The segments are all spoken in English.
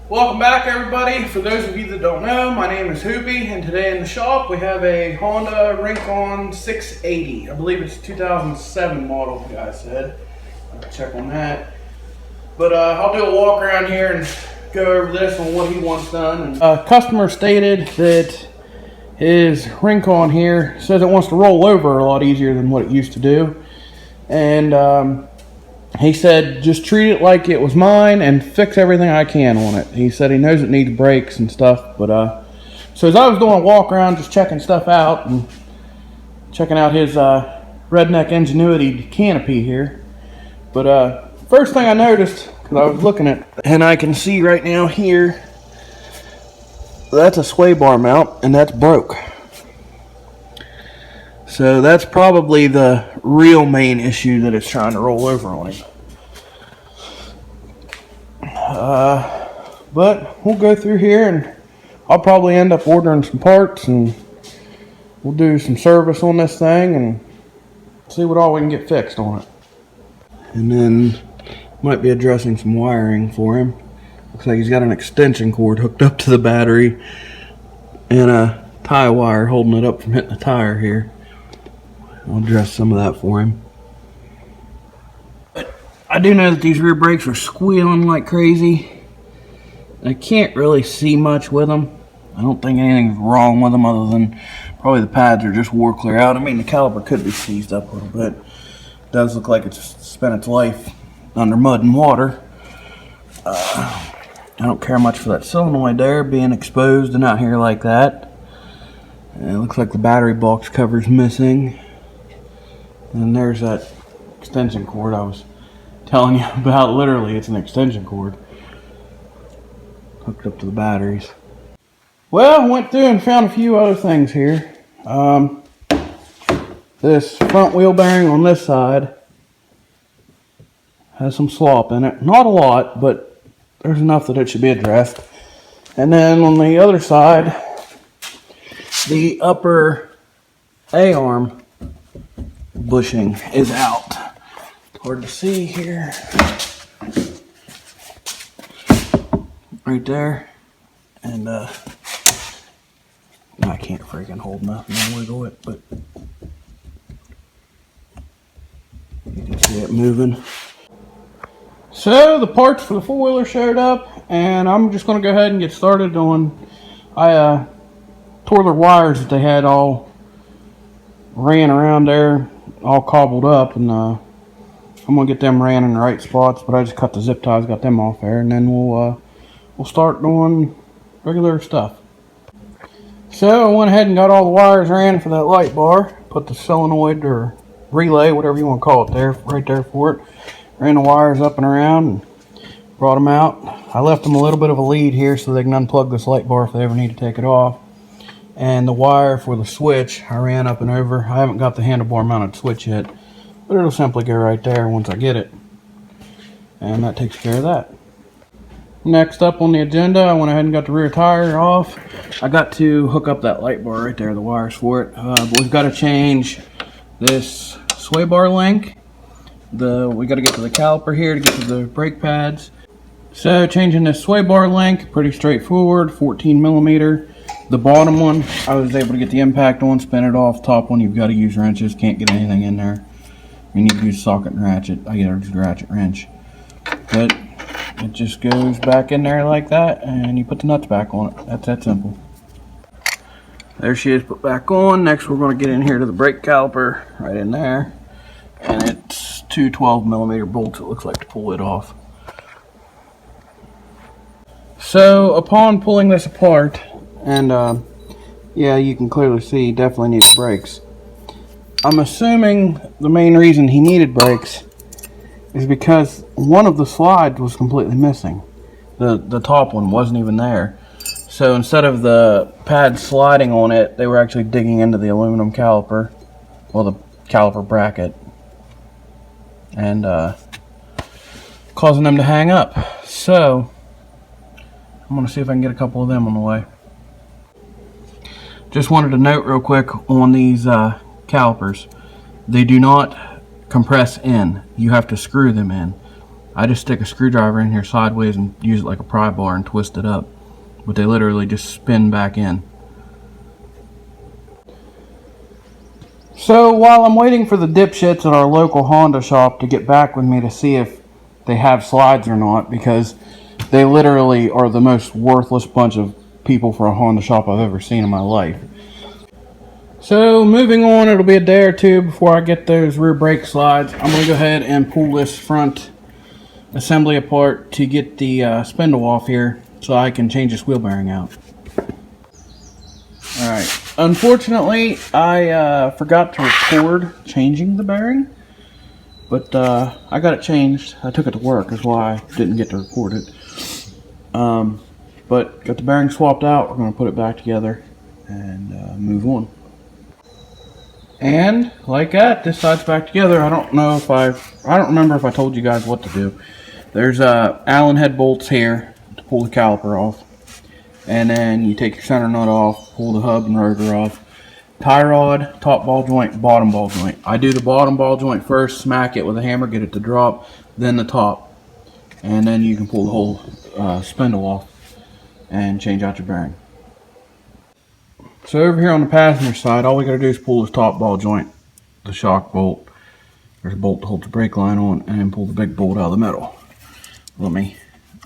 Welcome back, everybody. For those of you that don't know, my name is Hoopy, and today in the shop we have a Honda Rincon 680. I believe it's 2007 model, the guy said. I'll check on that. But I'll do a walk around here and go over this on what he wants done. Customer stated that his Rincon here says it wants to roll over a lot easier than what it used to do. And he said, just treat it like it was mine and fix everything I can on it. He said he knows it needs brakes and stuff, but so as I was doing a walk around, just checking stuff out and checking out his Redneck Ingenuity canopy here. But first thing I noticed, because I was looking at, and I can see right now here, that's a sway bar mount, and that's broke. So that's probably the real main issue that it's trying to roll over on him. But we'll go through here and I'll probably end up ordering some parts and we'll do some service on this thing and see what all we can get fixed on it. And then might be addressing some wiring for him. Looks like he's got an extension cord hooked up to the battery and a tie wire holding it up from hitting the tire here. I'll address some of that for him. But I do know that these rear brakes are squealing like crazy. I can't really see much with them. I don't think anything's wrong with them other than probably the pads are just wore clear out. I mean, the caliper could be seized up a little bit. It does look like it's spent its life under mud and water. I don't care much for that solenoid there being exposed and out here like that. And it looks like the battery box cover's missing. And there's that extension cord I was telling you about. Literally, it's an extension cord hooked up to the batteries. Well, I went through and found a few other things here. This front wheel bearing on this side has some slop in it. Not a lot, but there's enough that it should be addressed. And then on the other side, the upper A-arm bushing is out. Hard to see here. Right there. And I can't freaking hold nothing and wiggle it, but you can see it moving. So the parts for the four-wheeler showed up, and I'm just going to go ahead and get started on. I tore the wires that they had all ran around there, all cobbled up, and I'm gonna get them ran in the right spots. But I just cut the zip ties, got them off there, and then we'll start doing regular stuff. So I went ahead and got all the wires ran for that light bar. Put the solenoid or relay, whatever you want to call it, there, right there for it. Ran the wires up and around and brought them out. I left them a little bit of a lead here so they can unplug this light bar if they ever need to take it off. And the wire for the switch I ran up and over. I haven't got the handlebar mounted switch yet, but it'll simply go right there once I get it. And that takes care of that. Next up on the agenda, I went ahead and got the rear tire off. I got to hook up that light bar right there, the wires for it. But we've got to change this sway bar link. We got to get to the caliper here to get to the brake pads. So changing this sway bar link, pretty straightforward, 14 millimeter. The bottom one, I was able to get the impact on, spin it off. Top one, you've got to use wrenches. Can't get anything in there. You need to use socket and ratchet. I use a ratchet wrench. But it just goes back in there like that, and you put the nuts back on it. That's that simple. There she is put back on. Next, we're going to get in here to the brake caliper, right in there. And it's two 12 millimeter bolts, it looks like, to pull it off. So, upon pulling this apart, and yeah, you can clearly see he definitely needs brakes. I'm assuming the main reason he needed brakes is because one of the slides was completely missing. The top one wasn't even there. So instead of the pad sliding on it, they were actually digging into the aluminum caliper, well, the caliper bracket, and causing them to hang up. So I'm going to see if I can get a couple of them on the way. Just wanted to note real quick on these calipers, they do not compress in. You have to screw them in. I just stick a screwdriver in here sideways and use it like a pry bar and twist it up. But they literally just spin back in. So while I'm waiting for the dipshits at our local Honda shop to get back with me to see if they have slides or not, because they literally are the most worthless bunch of people for a Honda shop I've ever seen in my life. So moving on, it'll be a day or two before I get those rear brake slides. I'm going to go ahead and pull this front assembly apart to get the spindle off here so I can change this wheel bearing out. Alright, unfortunately I forgot to record changing the bearing, but I got it changed. I took it to work, that's why I didn't get to record it. But got the bearing swapped out. We're going to put it back together and move on. And like that, this side's back together. I don't remember if I told you guys what to do. There's Allen head bolts here to pull the caliper off. And then you take your center nut off, pull the hub and rotor off. Tie rod, top ball joint, bottom ball joint. I do the bottom ball joint first, smack it with a hammer, get it to drop, then the top. And then you can pull the whole spindle off and change out your bearing. So over here on the passenger side, all we gotta do is pull this top ball joint, the shock bolt. There's a bolt to hold the brake line on, and then pull the big bolt out of the middle.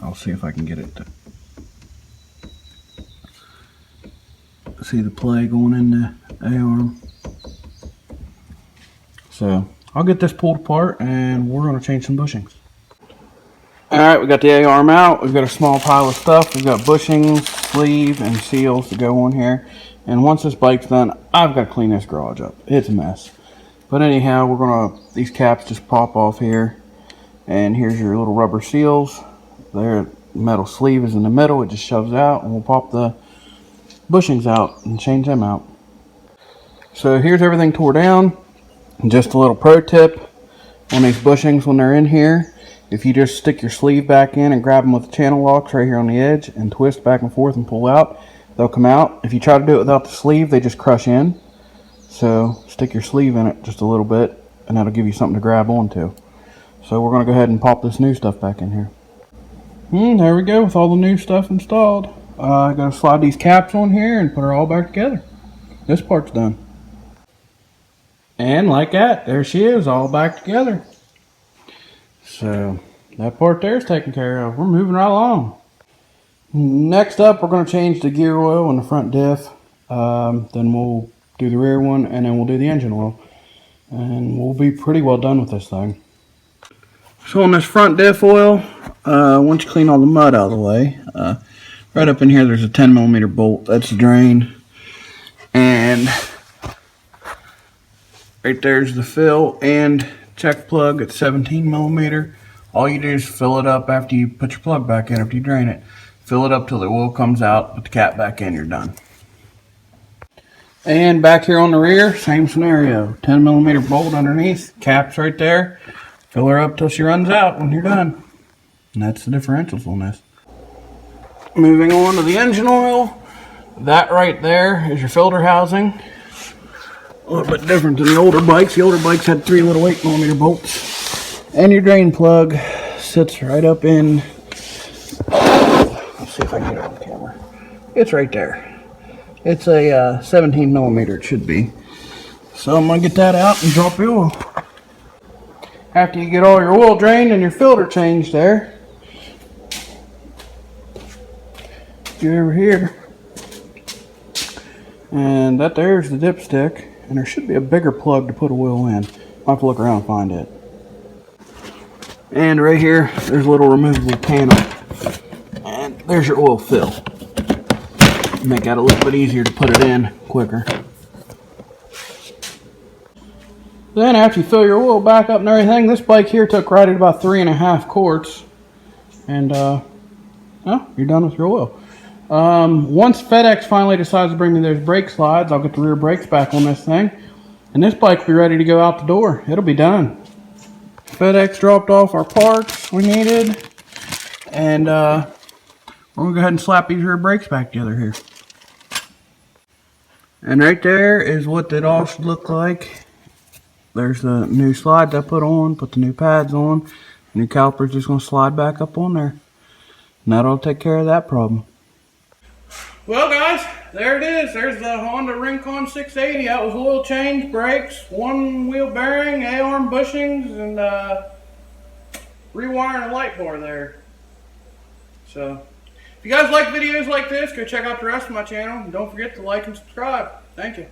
I'll see if I can get it to see the play going in the A-arm. So I'll get this pulled apart and we're gonna change some bushings. Alright, we got the A-arm out. We've got a small pile of stuff. We've got bushings, sleeve, and seals to go on here. And once this bike's done, I've got to clean this garage up. It's a mess. But anyhow, these caps just pop off here. And here's your little rubber seals. Their metal sleeve is in the middle. It just shoves out, and we'll pop the bushings out and change them out. So here's everything tore down. And just a little pro tip on these bushings when they're in here. If you just stick your sleeve back in and grab them with the channel locks right here on the edge and twist back and forth and pull out, they'll come out. If you try to do it without the sleeve, they just crush in. So stick your sleeve in it just a little bit and that'll give you something to grab onto. So we're going to go ahead and pop this new stuff back in here. There we go with all the new stuff installed. I got to slide these caps on here and put her all back together. This part's done. And like that, there she is, all back together. So that part there is taken care of. We're moving right along. Next up, we're going to change the gear oil in the front diff. Then we'll do the rear one, and then we'll do the engine oil. And we'll be pretty well done with this thing. So on this front diff oil, once you clean all the mud out of the way, right up in here there's a 10mm bolt. That's the drain. And right there's the fill and check plug at 17mm. All you do is fill it up after you put your plug back in, after you drain it. Fill it up till the oil comes out, put the cap back in, you're done. And back here on the rear, same scenario. 10mm bolt underneath, cap's right there. Fill her up till she runs out when you're done. And that's the differentials on this. Moving on to the engine oil. That right there is your filter housing. A little bit different than the older bikes. The older bikes had 3 little 8mm bolts. And your drain plug sits right up in, let's see if I can get it on camera. It's right there. It's a 17mm, it should be. So I'm going to get that out and drop the oil. After you get all your oil drained and your filter changed there, go over here. And that there's the dipstick. And there should be a bigger plug to put oil in. I'll have to look around and find it. And right here, there's a little removable panel. And there's your oil fill. Make that a little bit easier to put it in quicker. Then after you fill your oil back up and everything, this bike here took right at about 3.5 quarts. And oh, you're done with your oil. Once FedEx finally decides to bring me those brake slides, I'll get the rear brakes back on this thing. And this bike will be ready to go out the door. It'll be done. FedEx dropped off our parts we needed. And we're going to go ahead and slap these rear brakes back together here. And right there is what it all should look like. There's the new slides I put the new pads on. New caliper's just going to slide back up on there. And that'll take care of that problem. Well guys, there it is. There's the Honda Rincon 680. That was oil change, brakes, one wheel bearing, A-arm bushings, and rewiring a light bar there. So, if you guys like videos like this, go check out the rest of my channel. And don't forget to like and subscribe. Thank you.